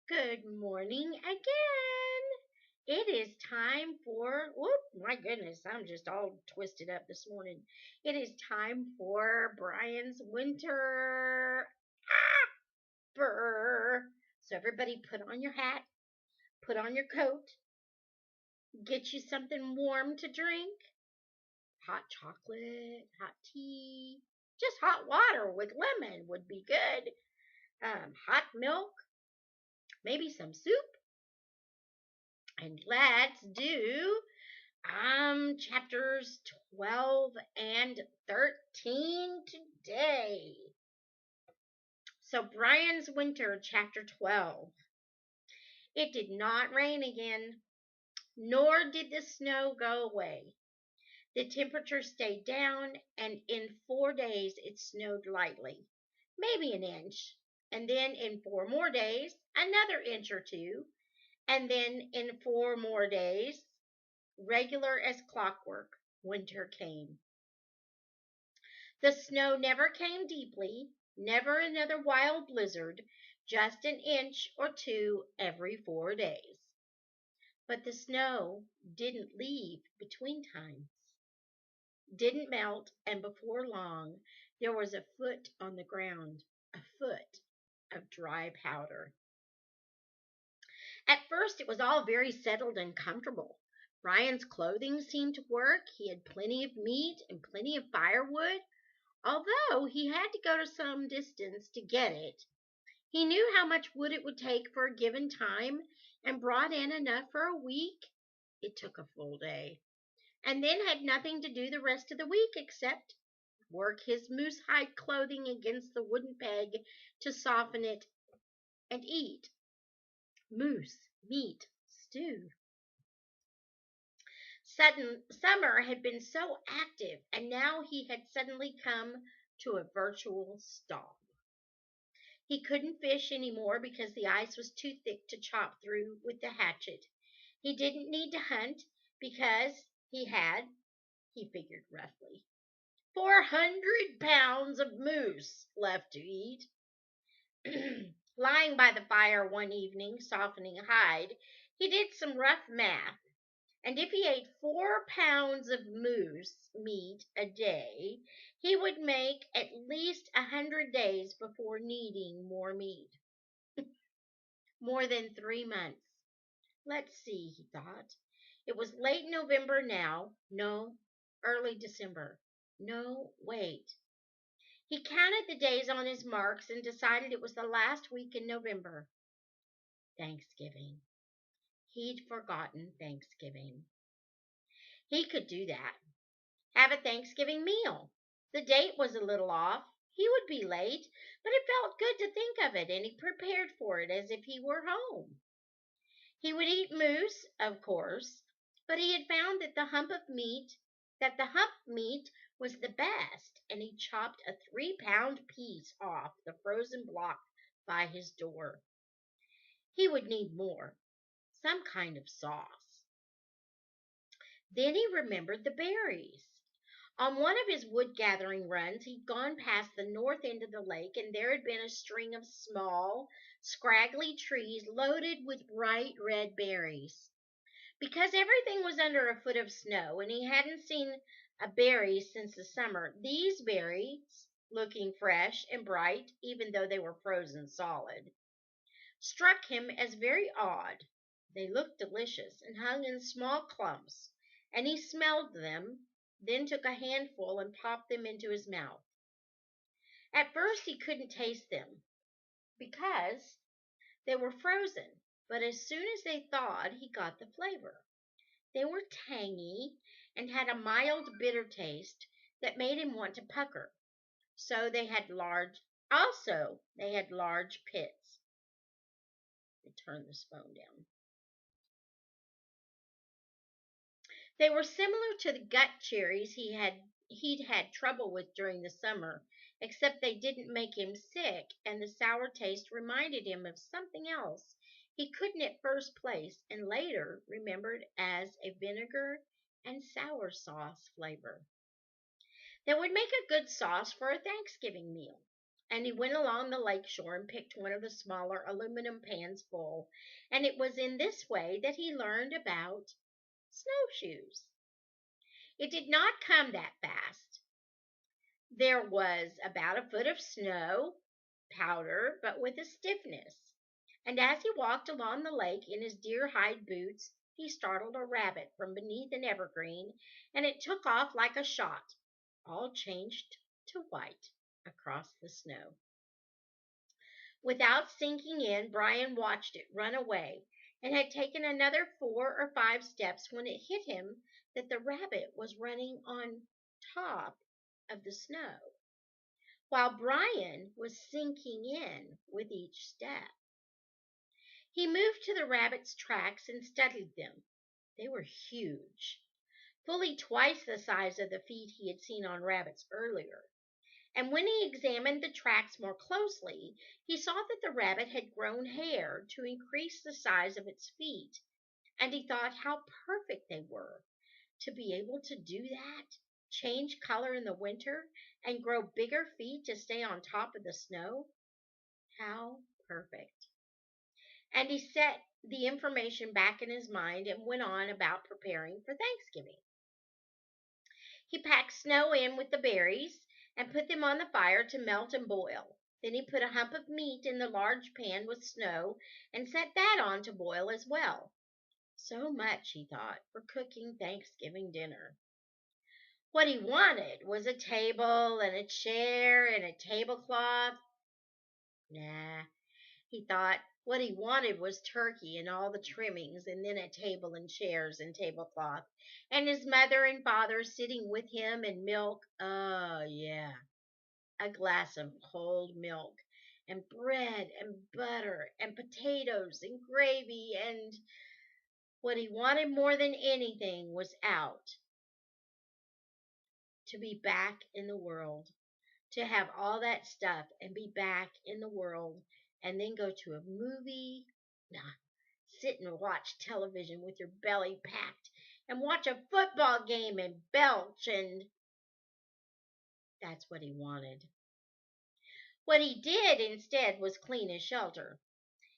Good morning again. It is time for, whoop, my goodness, I'm just all twisted up this morning. It is time for Brian's winter offer. So, everybody, put on your hat, put on your coat, get you something warm to drink, hot chocolate, hot tea, just hot water with lemon would be good. Hot milk, maybe some soup, and let's do chapters 12 and 13 today. So, Brian's Winter, chapter 12. It did not rain again, nor did the snow go away. The temperature stayed down, and in 4 days it snowed lightly, maybe an inch. And then in 4 more days, another inch or two. And then in 4 more days, regular as clockwork, winter came. The snow never came deeply, never another wild blizzard, just an inch or two every 4 days. But the snow didn't leave between times, didn't melt, and before long there was a foot on the ground, a foot of dry powder. At first it was all very settled and comfortable. Brian's clothing seemed to work. He had plenty of meat and plenty of firewood, although he had to go to some distance to get it. He knew how much wood it would take for a given time and brought in enough for a week. It took a full day, and then had nothing to do the rest of the week except work his moose hide clothing against the wooden peg to soften it and eat moose meat stew. Summer had been so active, and now he had suddenly come to a virtual stop. He couldn't fish any more because the ice was too thick to chop through with the hatchet. He didn't need to hunt because he figured roughly, 400 pounds of moose left to eat. Lying by the fire one evening, softening a hide, he did some rough math, and if he ate 4 pounds of moose meat a day, he would make at least 100 days before needing more meat. More than 3 months. Let's see, he thought. It was late November now. No, early December. No, wait. He counted the days on his marks and decided it was the last week in November. Thanksgiving. He'd forgotten Thanksgiving. He could do that. Have a Thanksgiving meal. The date was a little off. He would be late, but it felt good to think of it, and he prepared for it as if he were home. He would eat moose, of course, but he had found that the hump meat was the best, and he chopped a 3 pound piece off the frozen block by his door. He would need more, some kind of sauce. Then he remembered the berries. On one of his wood gathering runs, he'd gone past the north end of the lake, and there had been a string of small, scraggly trees loaded with bright red berries. Because everything was under a foot of snow, and he hadn't seen a berry since the summer, these berries, looking fresh and bright, even though they were frozen solid, struck him as very odd. They looked delicious and hung in small clumps, and he smelled them, then took a handful and popped them into his mouth. At first he couldn't taste them because they were frozen, but as soon as they thawed, he got the flavor. They were tangy and had a mild bitter taste that made him want to pucker. They had large pits. Let me turn this phone down. They were similar to the gut cherries he'd had trouble with during the summer, except they didn't make him sick, and the sour taste reminded him of something else he couldn't at first place and later remembered as a vinegar and sour sauce flavor that would make a good sauce for a Thanksgiving meal. And he went along the lake shore and picked one of the smaller aluminum pans full. And it was in this way that he learned about snowshoes. It did not come that fast. There was about a foot of snow, powder, but with a stiffness. And as he walked along the lake in his deer hide boots, he startled a rabbit from beneath an evergreen, and it took off like a shot, all changed to white across the snow. Without sinking in, Brian watched it run away and had taken another 4 or 5 steps when it hit him that the rabbit was running on top of the snow, while Brian was sinking in with each step. He moved to the rabbit's tracks and studied them. They were huge, fully twice the size of the feet he had seen on rabbits earlier. And when he examined the tracks more closely, he saw that the rabbit had grown hair to increase the size of its feet, and he thought how perfect they were to be able to do that, change color in the winter, and grow bigger feet to stay on top of the snow. How perfect. And he set the information back in his mind and went on about preparing for Thanksgiving. He packed snow in with the berries and put them on the fire to melt and boil. Then he put a hump of meat in the large pan with snow and set that on to boil as well. So much, he thought, for cooking Thanksgiving dinner. What he wanted was a table and a chair and a tablecloth. Nah, he thought. What he wanted was turkey and all the trimmings, and then a table and chairs and tablecloth, and his mother and father sitting with him, and milk. Oh, yeah, a glass of cold milk, and bread and butter and potatoes and gravy. And what he wanted more than anything was out, to be back in the world, to have all that stuff and be back in the world, and then go to a movie. Nah, sit and watch television with your belly packed and watch a football game and belch, and that's what he wanted. What he did instead was clean his shelter.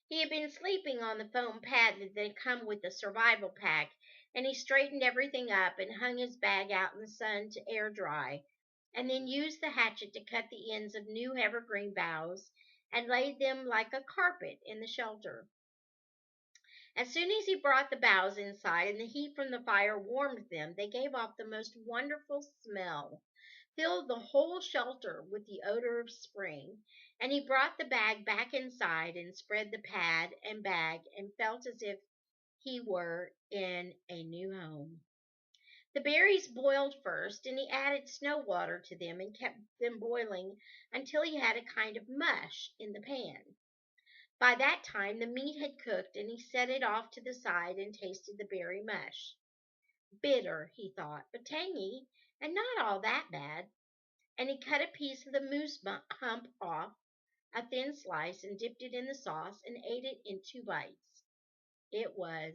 He had been sleeping on the foam pad that had come with the survival pack, and he straightened everything up and hung his bag out in the sun to air dry, and then used the hatchet to cut the ends of new evergreen boughs and laid them like a carpet in the shelter. As soon as he brought the boughs inside and the heat from the fire warmed them, they gave off the most wonderful smell, filled the whole shelter with the odor of spring, and he brought the bag back inside and spread the pad and bag and felt as if he were in a new home. The berries boiled first, and he added snow water to them and kept them boiling until he had a kind of mush in the pan. By that time the meat had cooked, and he set it off to the side and tasted the berry mush. Bitter, he thought, but tangy, and not all that bad. And he cut a piece of the moose hump off, a thin slice, and dipped it in the sauce and ate it in 2 bites. It was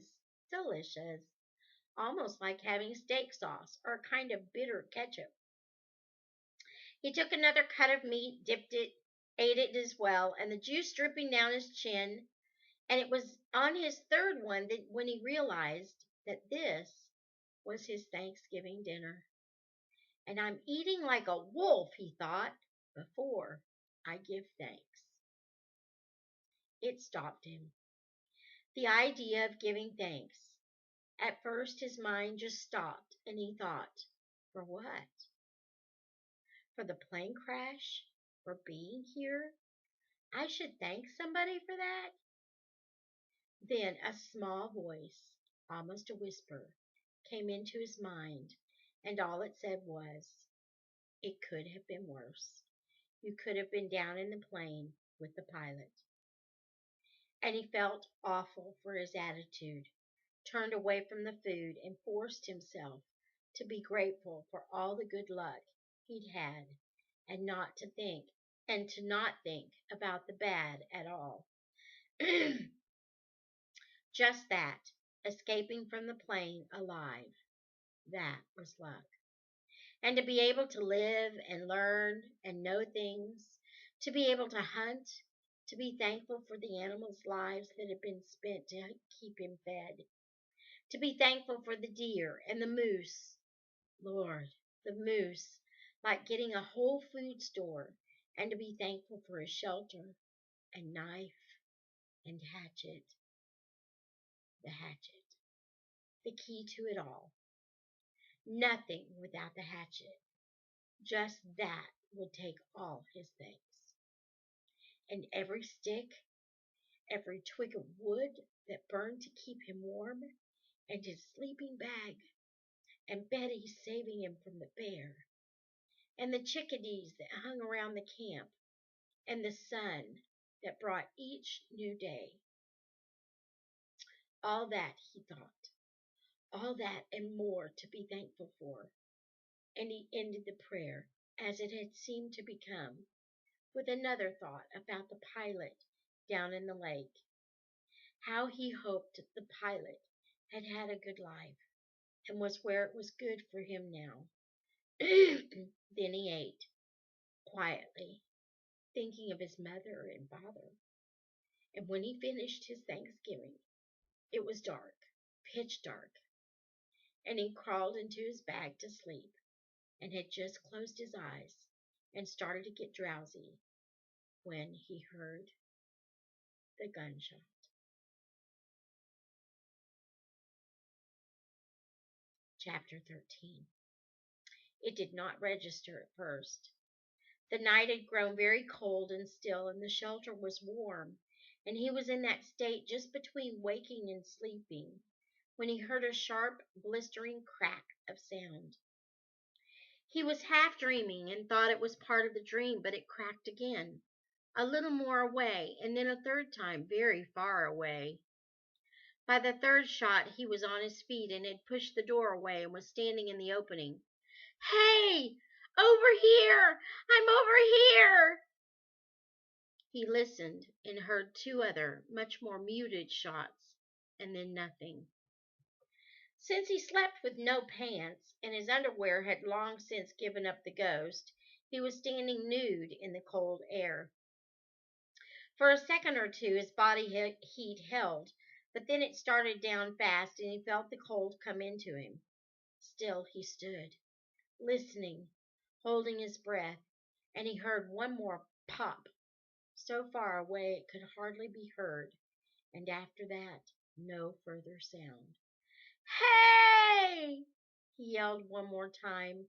delicious, almost like having steak sauce or a kind of bitter ketchup. He took another cut of meat, dipped it, ate it as well, and the juice dripping down his chin, and it was on his third one that when he realized that this was his Thanksgiving dinner. And I'm eating like a wolf, he thought, before I give thanks. It stopped him. The idea of giving thanks. At first his mind just stopped and he thought, for what? For the plane crash? For being here? I should thank somebody for that? Then a small voice, almost a whisper, came into his mind, and all it said was, it could have been worse. You could have been down in the plane with the pilot. And he felt awful for his attitude, turned away from the food, and forced himself to be grateful for all the good luck he'd had, and to not think about the bad at all. Just that, escaping from the plane alive, that was luck. And to be able to live and learn and know things, to be able to hunt, to be thankful for the animals' lives that had been spent to keep him fed, to be thankful for the deer and the moose. Lord, the moose, like getting a whole food store, and to be thankful for a shelter and knife and hatchet. The hatchet, the key to it all. Nothing without the hatchet. Just that would take all his thanks. And every stick, every twig of wood that burned to keep him warm, and his sleeping bag, and Betty saving him from the bear, and the chickadees that hung around the camp, and the sun that brought each new day. All that, he thought, all that and more to be thankful for. And he ended the prayer, as it had seemed to become, with another thought about the pilot down in the lake. How he hoped the pilot had had a good life and was where it was good for him now. Then he ate, quietly, thinking of his mother and father. And when he finished his Thanksgiving, it was dark, pitch dark, and he crawled into his bag to sleep and had just closed his eyes and started to get drowsy when he heard the gunshot. Chapter 13. It did not register at first. The night had grown very cold and still, and the shelter was warm, and he was in that state just between waking and sleeping when he heard a sharp, blistering crack of sound. He was half dreaming and thought it was part of the dream, but it cracked again, a little more away, and then a third time, very far away. By the third shot, he was on his feet and had pushed the door away and was standing in the opening. "Hey! Over here! I'm over here!" He listened and heard two other, much more muted shots, and then nothing. Since he slept with no pants, and his underwear had long since given up the ghost, he was standing nude in the cold air. For a second or two his body heat held, but then it started down fast, and he felt the cold come into him. Still he stood, listening, holding his breath, and he heard one more pop, so far away it could hardly be heard, and after that no further sound. "Hey!" he yelled one more time,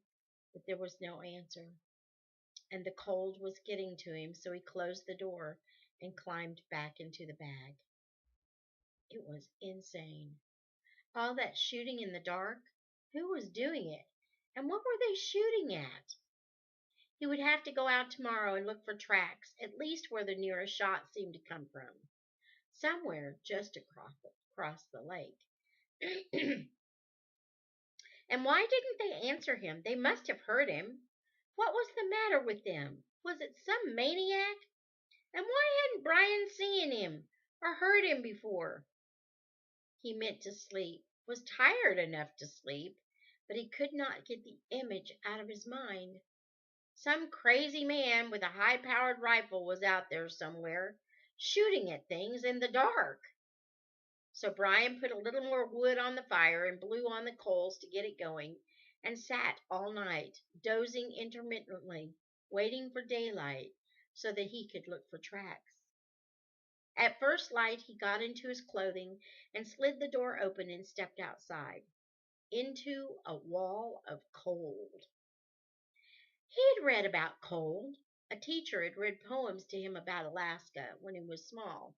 but there was no answer, and the cold was getting to him, so he closed the door and climbed back into the bag. It was insane. All that shooting in the dark. Who was doing it? And what were they shooting at? He would have to go out tomorrow and look for tracks, at least where the nearest shot seemed to come from. Somewhere just across the lake. And why didn't they answer him? They must have heard him. What was the matter with them? Was it some maniac? And why hadn't Brian seen him or heard him before? He meant to sleep, was tired enough to sleep, but he could not get the image out of his mind. Some crazy man with a high-powered rifle was out there somewhere, shooting at things in the dark. So Brian put a little more wood on the fire and blew on the coals to get it going, and sat all night, dozing intermittently, waiting for daylight so that he could look for tracks. At first light he got into his clothing and slid the door open and stepped outside, into a wall of cold. He had read about cold. A teacher had read poems to him about Alaska when he was small,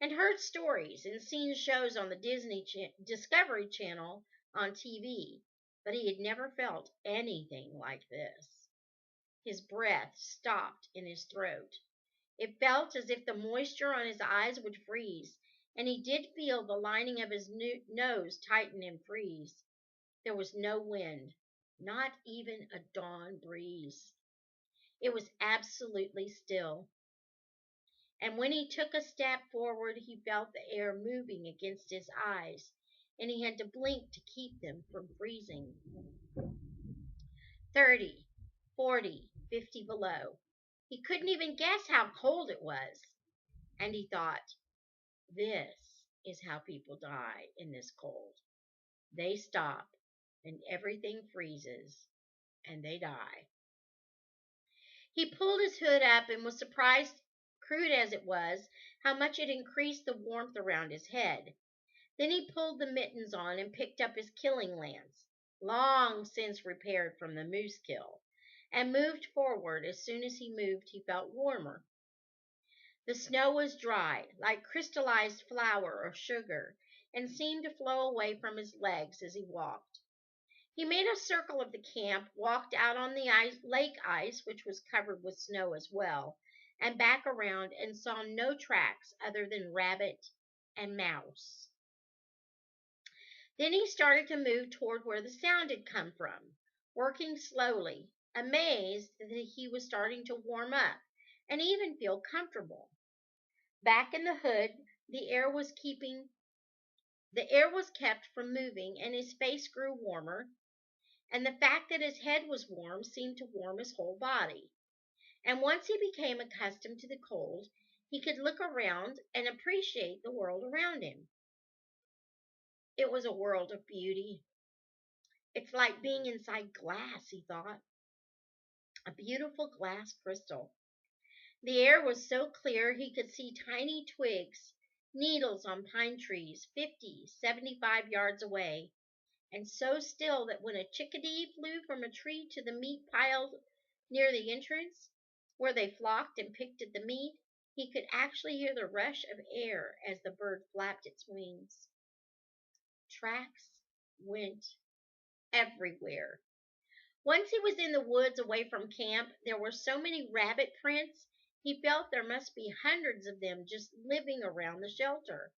and heard stories and seen shows on the Discovery Channel on TV, but he had never felt anything like this. His breath stopped in his throat. It felt as if the moisture on his eyes would freeze, and he did feel the lining of his nose tighten and freeze. There was no wind, not even a dawn breeze. It was absolutely still. And when he took a step forward, he felt the air moving against his eyes, and he had to blink to keep them from freezing. 30, 40, 50 below. He couldn't even guess how cold it was. And he thought, this is how people die in this cold. They stop and everything freezes and they die. He pulled his hood up and was surprised, crude as it was, how much it increased the warmth around his head. Then he pulled the mittens on and picked up his killing lance, long since repaired from the moose kill, and moved forward. As soon as he moved, he felt warmer. The snow was dry, like crystallized flour or sugar, and seemed to flow away from his legs as he walked. He made a circle of the camp, walked out on the lake ice, which was covered with snow as well, and back around and saw no tracks other than rabbit and mouse. Then he started to move toward where the sound had come from, working slowly, amazed that he was starting to warm up and even feel comfortable. Back in the hood, the air was kept from moving and his face grew warmer, and the fact that his head was warm seemed to warm his whole body. And once he became accustomed to the cold, he could look around and appreciate the world around him. It was a world of beauty. It's like being inside glass, he thought, a beautiful glass crystal. The air was so clear he could see tiny twigs, needles on pine trees 50, 75 yards away, and so still that when a chickadee flew from a tree to the meat pile near the entrance, where they flocked and picked at the meat, he could actually hear the rush of air as the bird flapped its wings. Tracks went everywhere. Once he was in the woods away from camp, there were so many rabbit prints, he felt there must be hundreds of them just living around the shelter.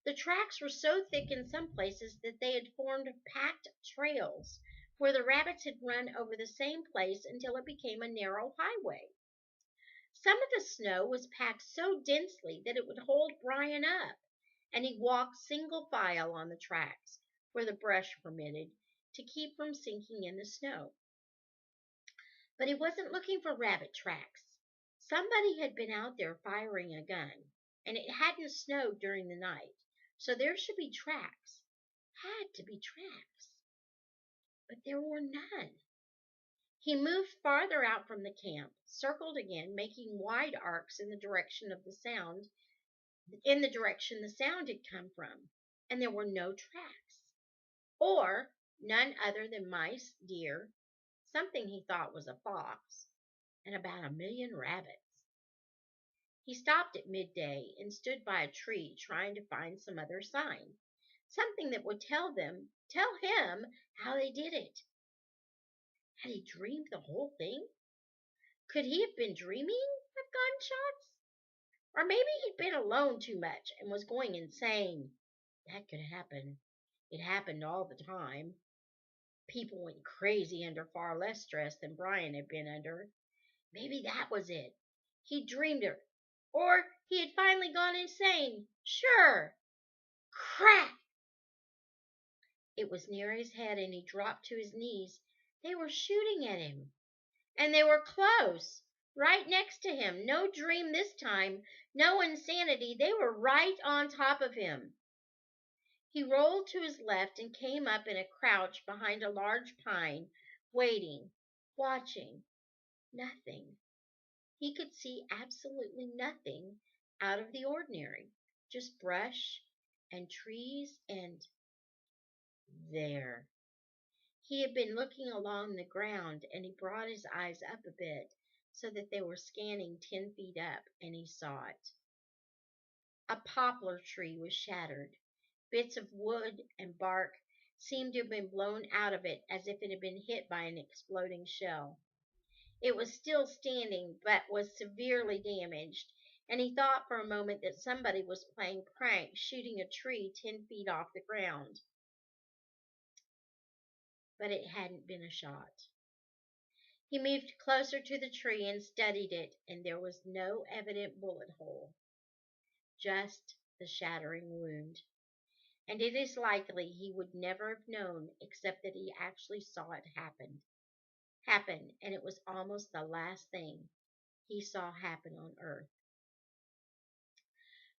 The tracks were so thick in some places that they had formed packed trails where the rabbits had run over the same place until it became a narrow highway. Some of the snow was packed so densely that it would hold Brian up, and he walked single file on the tracks where the brush permitted to keep from sinking in the snow. But he wasn't looking for rabbit tracks. Somebody had been out there firing a gun, and it hadn't snowed during the night, so there should be tracks. Had to be tracks. But there were none. He moved farther out from the camp, circled again, making wide arcs in the direction the sound had come from, and there were no tracks. Or none other than mice, deer, something he thought was a fox, and about 1,000,000 rabbits. He stopped at midday and stood by a tree trying to find some other sign, something that would tell him how they did it. Had he dreamed the whole thing? Could he have been dreaming of gunshots? Or maybe he'd been alone too much and was going insane. That could happen. It happened all the time. People went crazy under far less stress than Brian had been under. Maybe that was it. He dreamed it. Or he had finally gone insane. Sure. Crack! It was near his head and he dropped to his knees. They were shooting at him. And they were close, right next to him. No dream this time, no insanity. They were right on top of him. He rolled to his left and came up in a crouch behind a large pine, waiting, watching. Nothing. He could see absolutely nothing out of the ordinary, just brush and trees and there. He had been looking along the ground and he brought his eyes up a bit so that they were scanning 10 feet up and he saw it. A poplar tree was shattered. Bits of wood and bark seemed to have been blown out of it as if it had been hit by an exploding shell. It was still standing, but was severely damaged, and he thought for a moment that somebody was playing pranks, shooting a tree 10 feet off the ground. But it hadn't been a shot. He moved closer to the tree and studied it, and there was no evident bullet hole, just the shattering wound. And it is likely he would never have known except that he actually saw it happen, and it was almost the last thing he saw happen on earth.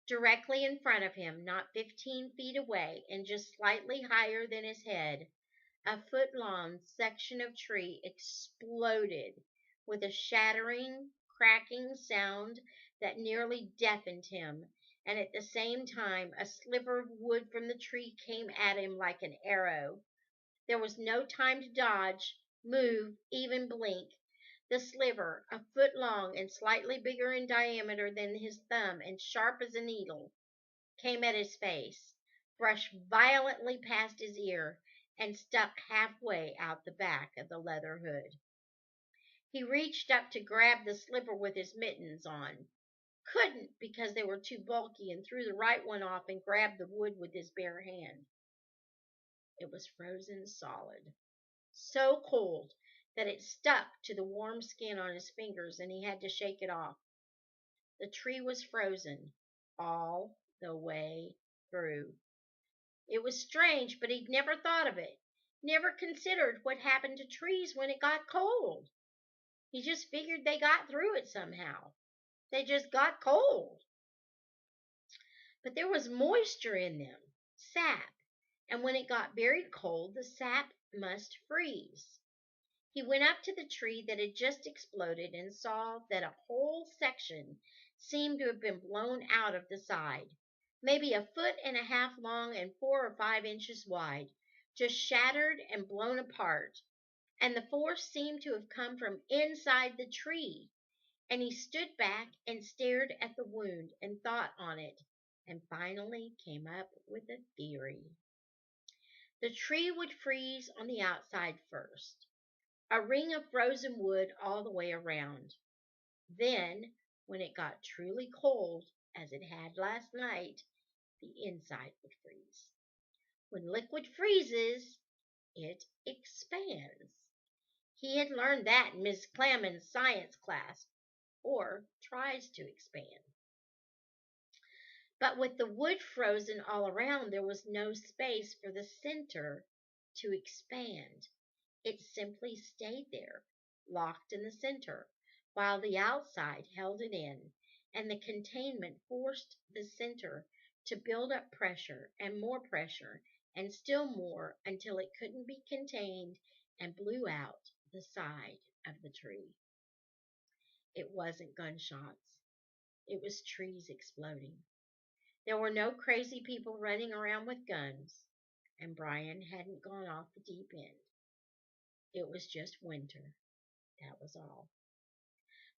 Directly in front of him, not 15 feet away and just slightly higher than his head, a foot-long section of tree exploded with a shattering, cracking sound that nearly deafened him, and at the same time a sliver of wood from the tree came at him like an arrow. There was no time to dodge, move, even blink. The sliver, a foot long and slightly bigger in diameter than his thumb and sharp as a needle, came at his face, brushed violently past his ear, and stuck halfway out the back of the leather hood. He reached up to grab the sliver with his mittens on. Couldn't because they were too bulky, and threw the right one off and grabbed the wood with his bare hand. It was frozen solid, so cold that it stuck to the warm skin on his fingers and he had to shake it off. The tree was frozen all the way through. It was strange, but he'd never thought of it, never considered what happened to trees when it got cold. He just figured they got through it somehow. They just got cold. But there was moisture in them, sap, and when it got very cold, the sap must freeze. He went up to the tree that had just exploded and saw that a whole section seemed to have been blown out of the side, maybe a foot and a half long and 4 or 5 inches wide, just shattered and blown apart, and the force seemed to have come from inside the tree. And he stood back and stared at the wound and thought on it, and finally came up with a theory. The tree would freeze on the outside first, a ring of frozen wood all the way around. Then, when it got truly cold, as it had last night, the inside would freeze. When liquid freezes, it expands. He had learned that in Miss Clammon's science class, or tries to expand. But with the wood frozen all around, there was no space for the center to expand. It simply stayed there, locked in the center, while the outside held it in, and the containment forced the center to build up pressure and still more until it couldn't be contained and blew out the side of the tree. It wasn't gunshots. It was trees exploding. There were no crazy people running around with guns, and Brian hadn't gone off the deep end. It was just winter. That was all.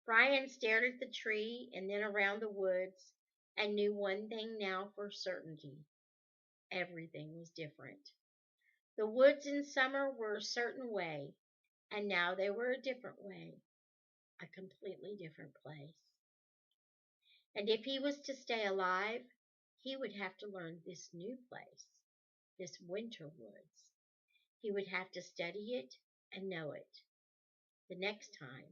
Brian stared at the tree and then around the woods and knew one thing now for certainty. Everything was different. The woods in summer were a certain way, and now they were a different way, a completely different place. And if he was to stay alive, he would have to learn this new place, this winter woods. He would have to study it and know it. The next time,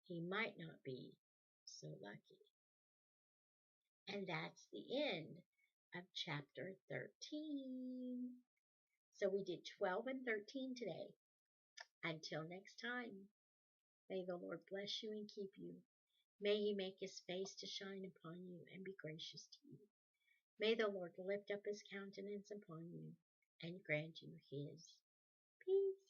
he might not be so lucky. And that's the end of chapter 13. So we did 12 and 13 today. Until next time, may the Lord bless you and keep you. May he make his face to shine upon you and be gracious to you. May the Lord lift up his countenance upon you and grant you his peace.